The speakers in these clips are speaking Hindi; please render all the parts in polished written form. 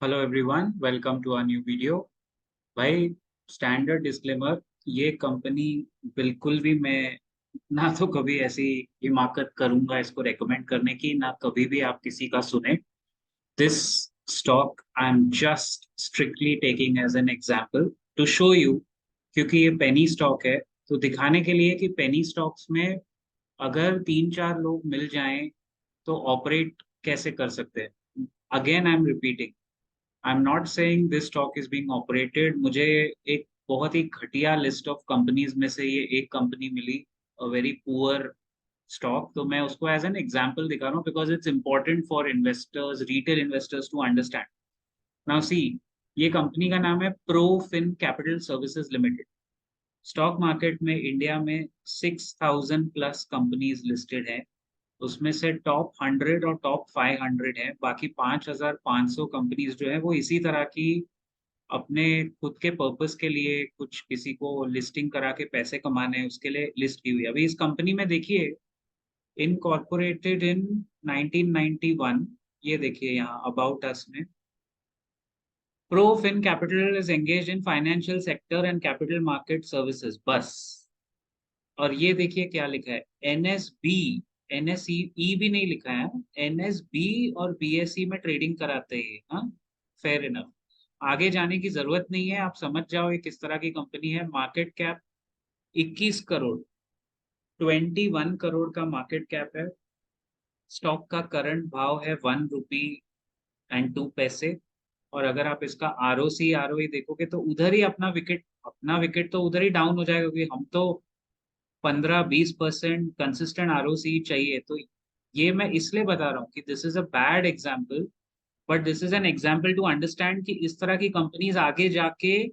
Hello everyone, welcome to a new video. भाई, स्टैंडर्ड डिस्क्लेमर, ये कंपनी बिल्कुल भी मैं ना तो कभी ऐसी हिमाकत करूंगा इसको रेकमेंड करने की, ना कभी भी आप किसी का सुने। This stock I am just strictly taking as an example to show you, क्योंकि ये पेनी स्टॉक है, तो दिखाने के लिए कि पेनी स्टॉक्स में अगर तीन चार लोग मिल जाएं तो ऑपरेट कैसे कर सकते हैं। Again I am repeating, I am not saying this stock is being operated. मुझे एक बहुत ही घटिया लिस्ट ऑफ कंपनीज में से ये एक कंपनी मिली, अ वेरी पुअर स्टॉक, तो मैं उसको एज एन एग्जांपल दिखा रहा हूँ because it's important for investors, retail investors to understand. Now see, ये कंपनी का नाम है Profin capital services limited. Stock market में इंडिया में 6,000 प्लस कंपनीज लिस्टेड हैं। उसमें से टॉप 100 और टॉप 500 है, बाकी 5,500 कंपनीज जो है वो इसी तरह की अपने खुद के पर्पस के लिए, कुछ किसी को लिस्टिंग करा के पैसे कमाने उसके लिए लिस्ट की हुई है। अभी इस कंपनी में देखिए, इनकॉर्पोरेटेड इन 1991, ये देखिए यहाँ अबाउट अस में, Profin capital is engage in financial sector and capital market services, बस। और ये देखिए क्या लिखा है, एनएसबी, एनएसई ई भी नहीं लिखा है, एनएसबी और बीएसई में ट्रेडिंग कराते हैं। हाँ, फेयर इनफ, आगे जाने की जरूरत नहीं है, आप समझ जाओ ये किस तरह की कंपनी है। मार्केट कैप 21 करोड़, 21 करोड़ का मार्केट कैप है। स्टॉक का करंट भाव है 1 रुपी एंड 2 पैसे। और अगर आप इसका आरओसी आरओई देखोगे तो उधर ही अपना विकेट तो उधर ही डाउन हो जाएगा, क्योंकि हम तो 15-20% कंसिस्टेंट आरओसी चाहिए। तो ये मैं इसलिए बता रहा हूँ कि this is a bad example, but this is an example to understand कि इस तरह की कंपनीज आगे जाके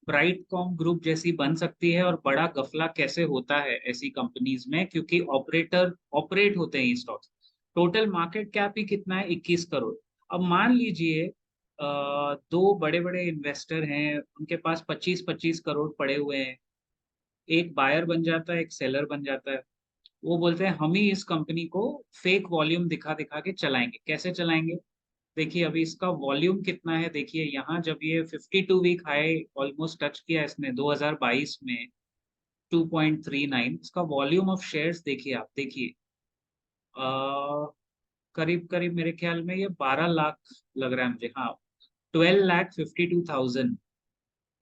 ब्राइट कॉम ग्रुप जैसी बन सकती है, और बड़ा गफला कैसे होता है ऐसी कंपनीज में, क्योंकि ऑपरेटर ऑपरेट होते हैं स्टॉक्स। टोटल मार्केट कैप ही कितना है, 21 करोड़। अब मान लीजिए दो बड़े बड़े इन्वेस्टर हैं, उनके पास 25-25 करोड़ पड़े हुए हैं। एक बायर बन जाता है, एक सेलर बन जाता है। वो बोलते हैं हम ही इस कंपनी को फेक वॉल्यूम दिखा दिखा के चलाएंगे। कैसे चलाएंगे? देखिए अभी इसका वॉल्यूम कितना है, देखिए यहाँ जब ये 52 वीक हाई ऑलमोस्ट टच किया इसने 2022 में, 2.39, इसका वॉल्यूम ऑफ शेयर्स देखिए, आप देखिए करीब करीब मेरे ख्याल में ये 12 लाख लग रहा है मुझे, हाँ, 12,52,000,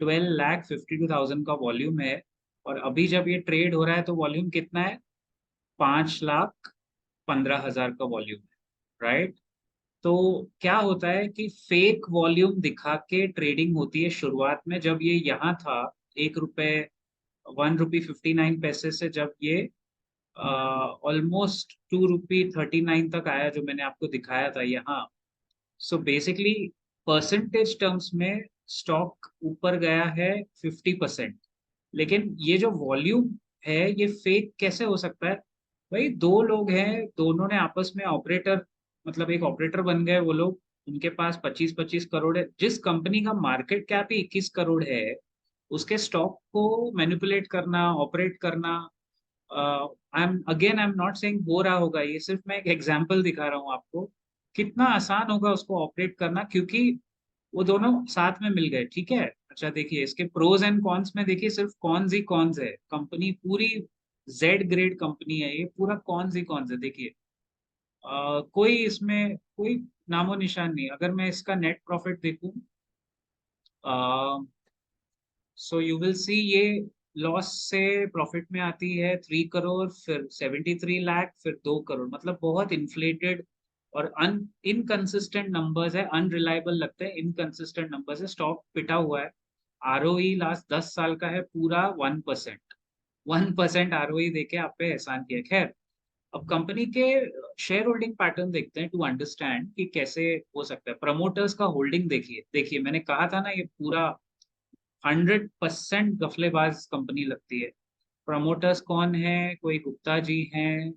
12,52,000 का वॉल्यूम है। और अभी जब ये ट्रेड हो रहा है तो वॉल्यूम कितना है, 5,15,000 का वॉल्यूम है, राइट। तो क्या होता है कि फेक वॉल्यूम दिखा के ट्रेडिंग होती है शुरुआत में, जब ये यहाँ था 1 रुपए, 1 रुपी 59 पैसे से, जब ये ऑलमोस्ट 2 रुपी 39 तक आया, जो मैंने आपको दिखाया था यहाँ। सो बेसिकली परसेंटेज टर्म्स में स्टॉक ऊपर गया है 50%। लेकिन ये जो वॉल्यूम है ये फेक कैसे हो सकता है? भाई, दो लोग हैं, दोनों ने आपस में ऑपरेटर, मतलब एक ऑपरेटर बन गए वो लोग, उनके पास 25-25 करोड़ है। जिस कंपनी का मार्केट कैप ही 21 करोड़ है, उसके स्टॉक को मैनिपुलेट करना, ऑपरेट करना, आई एम नॉट सेइंग हो रहा होगा, ये सिर्फ मैं एक एग्जांपल दिखा रहा हूँ आपको, कितना आसान होगा उसको ऑपरेट करना, क्योंकि वो दोनों साथ में मिल गए। ठीक है, अच्छा देखिए इसके प्रोज एंड कॉन्स में, देखिए सिर्फ कॉन्स ही कॉन्स है। कंपनी पूरी जेड ग्रेड कंपनी है, ये पूरा कॉन्स ही कॉन्स है। देखिए कोई इसमें कोई नामो निशान नहीं। अगर मैं इसका नेट प्रॉफिट देखूं, सो यू विल सी ये लॉस से प्रॉफिट में आती है 3 करोड़, फिर 73 लाख, फिर 2 करोड़, मतलब बहुत इन्फ्लेटेड और इनकंसिस्टेंट नंबर्स है, अनरिलायबल लगते हैं, इनकंसिस्टेंट नंबर्स है। स्टॉक पिटा हुआ है। आरओई लास्ट 10 साल का है पूरा 1%, 1% आरओई देके आप पे एहसान किया। खैर, अब कंपनी के शेयर होल्डिंग पैटर्न देखते हैं टू अंडरस्टैंड कि कैसे हो सकता है। प्रमोटर्स का होल्डिंग देखिए, देखिए मैंने कहा था ना, ये पूरा 100% गफलेबाज कंपनी लगती है। प्रमोटर्स कौन है? कोई गुप्ता जी हैं,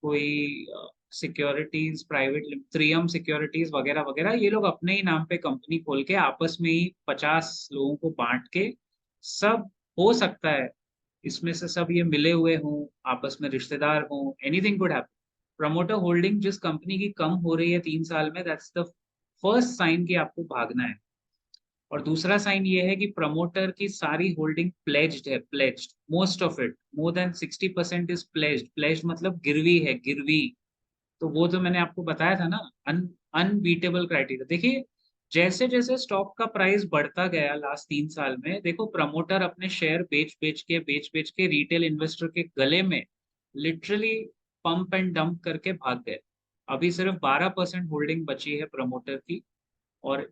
कोई सिक्योरिटीज प्राइवेट, त्रियम सिक्योरिटीज वगैरह वगैरह, ये लोग अपने ही नाम पे कंपनी खोल के आपस में ही 50 लोगों को बांट के, सब हो सकता है इसमें से सब ये मिले हुए हों, आपस में रिश्तेदार हों, anything could happen. Promoter holding जिस कंपनी की कम हो रही है 3 साल में, दैट्स द फर्स्ट साइन कि आपको भागना है। और दूसरा साइन ये है कि प्रमोटर की सारी होल्डिंग प्लेज्ड है, pledged, most of it, more than 60% is pledged. Pledged मतलब गिरवी है, गिरवी। तो वो जो मैंने आपको बताया था ना, अनबीटेबल क्राइटेरिया। देखिए जैसे जैसे स्टॉक का प्राइस बढ़ता गया लास्ट 3 साल में, देखो प्रमोटर अपने शेयर बेच बेच के रिटेल इन्वेस्टर के गले में लिटरली पंप एंड डंप करके भाग गए। अभी सिर्फ 12% होल्डिंग बची है प्रमोटर की। और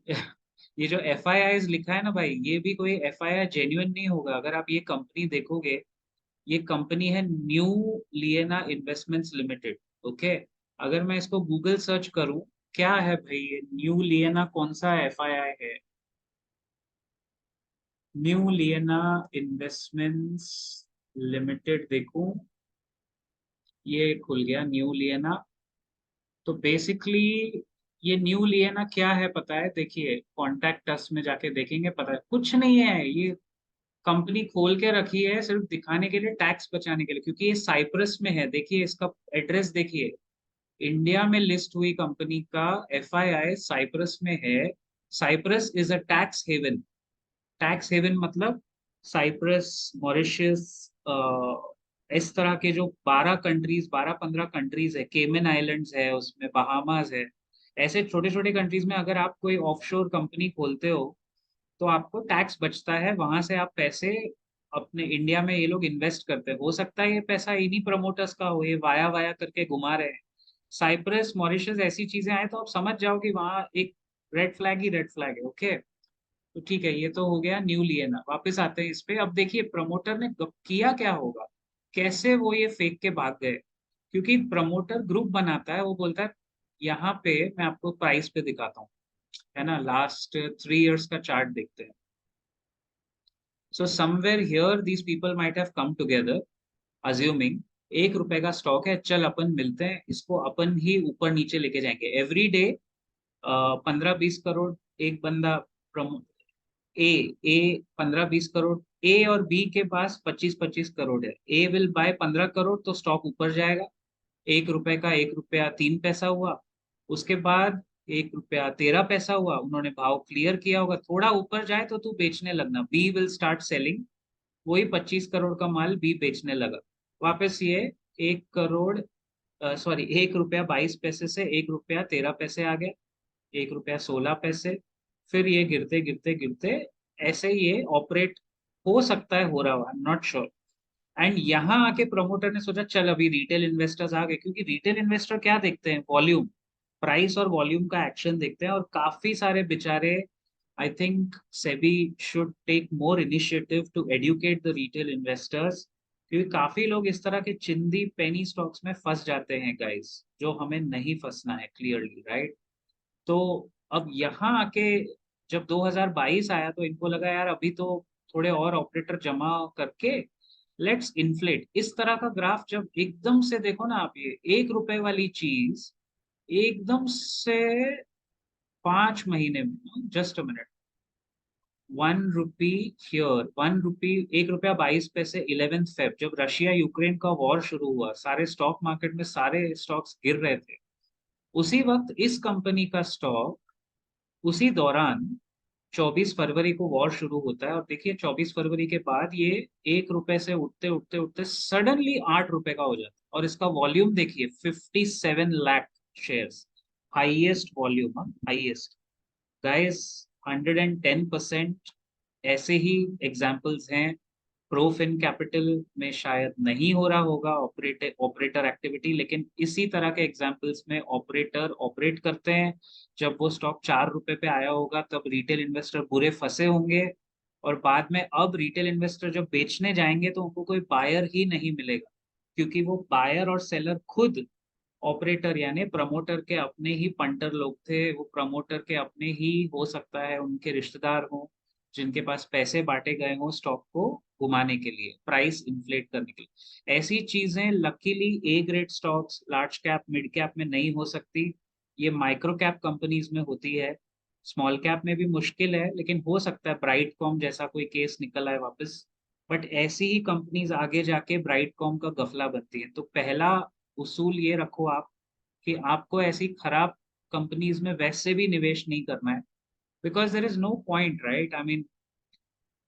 ये जो एफ आई आई लिखा है ना भाई, ये भी कोई एफ आई आई जेन्युइन नहीं होगा। अगर आप ये कंपनी देखोगे, ये कंपनी है न्यू लिएना इन्वेस्टमेंट्स लिमिटेड। ओके, अगर मैं इसको गूगल सर्च करूं, क्या है भाई ये न्यू लिएना, कौन सा एफ आई आई है? न्यू लिएना इन्वेस्टमेंट्स लिमिटेड देखूं, ये खुल गया न्यू लिएना। तो बेसिकली ये न्यू लिएना क्या है पता है? देखिए कॉन्टैक्ट अस में जाके देखेंगे, पता है कुछ नहीं है। ये कंपनी खोल के रखी है सिर्फ दिखाने के लिए, टैक्स बचाने के लिए, क्योंकि ये साइप्रस में है। देखिए इसका एड्रेस देखिए, इंडिया में लिस्ट हुई कंपनी का एफआईआई साइप्रस में है। Cyprus is a tax haven. Tax haven मतलब साइप्रस, मॉरिशस, इस तरह के जो 12 कंट्रीज, 12-15 कंट्रीज है, केमन आइलैंड्स है उसमें, बहामास है, ऐसे छोटे छोटे कंट्रीज में अगर आप कोई ऑफशोर कंपनी खोलते हो तो आपको टैक्स बचता है। वहां से आप पैसे अपने इंडिया में ये लोग इन्वेस्ट करते हैं। हो सकता है ये पैसा इन्हीं प्रमोटर्स का हो, ये वाया वाया करके घुमा रहे हैं। साइप्रस, मॉरिशस ऐसी चीजें आए तो आप समझ जाओ कि वहाँ एक रेड फ्लैग ही रेड फ्लैग है। ओके, तो ठीक है, ये तो हो गया न्यू लिएना। वापस आते हैं इस पे। अब देखिए प्रमोटर ने किया क्या होगा, कैसे वो ये फेंक के भाग गए। क्योंकि प्रमोटर ग्रुप बनाता है, वो बोलता है, यहाँ पे मैं आपको प्राइस पे दिखाता हूँ, है ना, लास्ट 3 इयर्स का चार्ट देखते हैं। So somewhere here these people might have come together, assuming 1 रुपए का स्टॉक है, चल अपन मिलते हैं, इसको अपन ही ऊपर नीचे लेके जाएंगे एवरी डे। 15-20 करोड़ एक बंदा, प्रमो ए ए 15-20 करोड़, ए और बी के पास 25-25 करोड़ है। ए विल बाय 15 करोड़ तो स्टॉक ऊपर जाएगा। 1 रुपए का 1 रुपया 3 पैसा हुआ। उसके बाद 1 रुपया 13 पैसा हुआ। उन्होंने भाव क्लियर किया होगा, थोड़ा ऊपर जाए तो तू बेचने लगना, बी विल स्टार्ट सेलिंग। वही 25 करोड़ का माल बी बेचने लगा। वापस ये 1 करोड़, सॉरी 1 रुपया 22 पैसे से 1 रुपया 13 पैसे आ गया, 1 रुपया 16 पैसे। फिर ये गिरते गिरते गिरते ऐसे ये ऑपरेट हो सकता है, हो रहा हुआ, नॉट श्योर। एंड यहाँ आके प्रमोटर ने सोचा चल अभी रिटेल इन्वेस्टर्स आ गए, क्योंकि रिटेल इन्वेस्टर क्या देखते हैं, वॉल्यूम, प्राइस और वॉल्यूम का एक्शन देखते हैं। और काफी सारे बेचारे, I think SEBI should take more initiative to educate the retail investors, क्योंकि काफी लोग इस तरह के चिंदी पेनी स्टॉक्स में फंस जाते हैं गाइस, जो हमें नहीं फंसना है, क्लियरली राइट। तो अब यहाँ आके जब 2022 आया तो इनको लगा यार अभी तो थोड़े और ऑपरेटर जमा करके लेट्स इन्फ्लेट। इस तरह का ग्राफ जब एकदम से देखो ना आप, ये 1 रुपए वाली चीज एकदम से 5 महीने में, just a minute, 1 rupee here, 1 रुपी, 1 रुपया 22 पैसे 11 फेब, जब रशिया यूक्रेन का वॉर शुरू हुआ, सारे स्टॉक मार्केट में सारे स्टॉक्स गिर रहे थे, उसी वक्त इस कंपनी का स्टॉक, उसी दौरान 24 फरवरी को वॉर शुरू होता है। और देखिए 24 फरवरी के बाद ये 1 रुपए से उठते उठते उठते सडनली 8 रुपए का हो जाता है। और इसका वॉल्यूम देखिए 57 lakh shares, highest volume, highest guys, 110%। ऐसे ही एग्जाम्पल्स हैं। प्रोफिन कैपिटल में शायद नहीं हो रहा होगा ऑपरेटर ऑपरेटर एक्टिविटी, लेकिन इसी तरह के एग्जाम्पल्स में ऑपरेटर ऑपरेट करते हैं। जब वो स्टॉक 4 रुपए पे आया होगा तब रिटेल इन्वेस्टर बुरे फंसे होंगे, और बाद में अब रिटेल इन्वेस्टर जब बेचने जाएंगे तो उनको कोई बायर ही नहीं मिलेगा, क्योंकि वो बायर और सेलर खुद ऑपरेटर यानी प्रमोटर के अपने ही पंटर लोग थे। वो प्रमोटर के अपने ही हो सकता है उनके रिश्तेदार हों, जिनके पास पैसे बांटे गए हों स्टॉक को घुमाने के लिए, प्राइस इन्फ्लेट करने के लिए। ऐसी चीजें luckily A grade stocks, large cap, mid cap में नहीं हो सकती। ये माइक्रो कैप कंपनीज में होती है, स्मॉल कैप में भी मुश्किल है, लेकिन हो सकता है ब्राइटकॉम जैसा कोई केस निकल आए वापस। बट ऐसी ही कंपनीज आगे जाके ब्राइटकॉम का गफला बनती है। तो पहला उसूल ये रखो आप कि आपको ऐसी खराब कंपनीज में वैसे भी निवेश नहीं करना है, because there is no point, right? I mean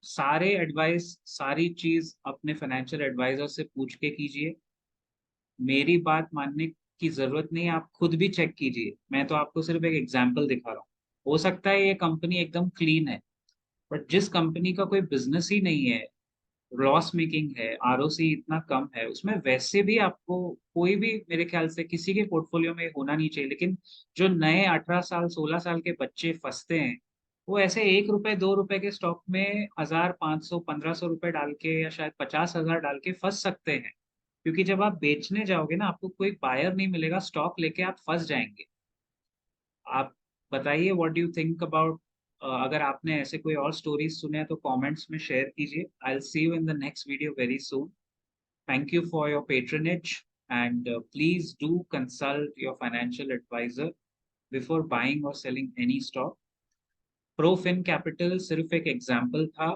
सारे एडवाइस, सारी चीज अपने फाइनेंशियल एडवाइजर से पूछ के कीजिए। मेरी बात मानने की जरूरत नहीं है, आप खुद भी चेक कीजिए। मैं तो आपको सिर्फ एक एग्जांपल दिखा रहा हूँ। हो सकता है ये कंपनी एकदम क्लीन है, बट जिस कंपनी का कोई बिजनेस ही नहीं है, लॉस मेकिंग है, आरओसी इतना कम है, उसमें वैसे भी आपको कोई भी, मेरे ख्याल से किसी के पोर्टफोलियो में होना नहीं चाहिए। लेकिन जो नए 18 साल 16 साल के बच्चे फंसते हैं, वो ऐसे 1 रुपए 2 रुपए के स्टॉक में 1500 1500 रुपए डाल के या शायद 50,000 डाल के फंस सकते हैं। क्योंकि जब आप बेचने जाओगे ना, आपको कोई बायर नहीं मिलेगा, स्टॉक लेके आप फंस जाएंगे। आप बताइए, what do you think about? अगर आपने ऐसे कोई और स्टोरीज सुने हैं तो कमेंट्स में शेयर कीजिए। I will see you in the next video very soon. Thank you for your patronage, and please do consult your financial advisor before buying और selling any stock. Profin Capital सिर्फ एक एग्जाम्पल था।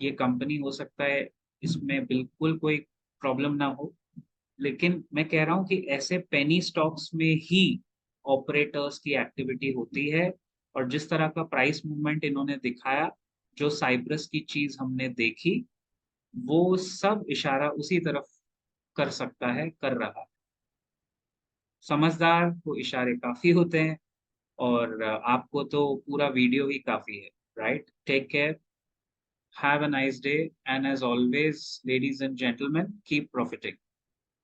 ये कंपनी हो सकता है इसमें बिल्कुल कोई प्रॉब्लम ना हो, लेकिन मैं कह रहा हूँ कि ऐसे पेनी स्टॉक्स में ही ऑपरेटर्स की एक्टिविटी होती है। और जिस तरह का प्राइस मूवमेंट इन्होंने दिखाया, जो साइप्रस की चीज हमने देखी, वो सब इशारा उसी तरफ कर सकता है, कर रहा है। समझदार को इशारे काफी होते हैं, और आपको तो पूरा वीडियो ही काफी है, right? Take care, have a nice day, and as always, ladies and gentleman, keep profiting.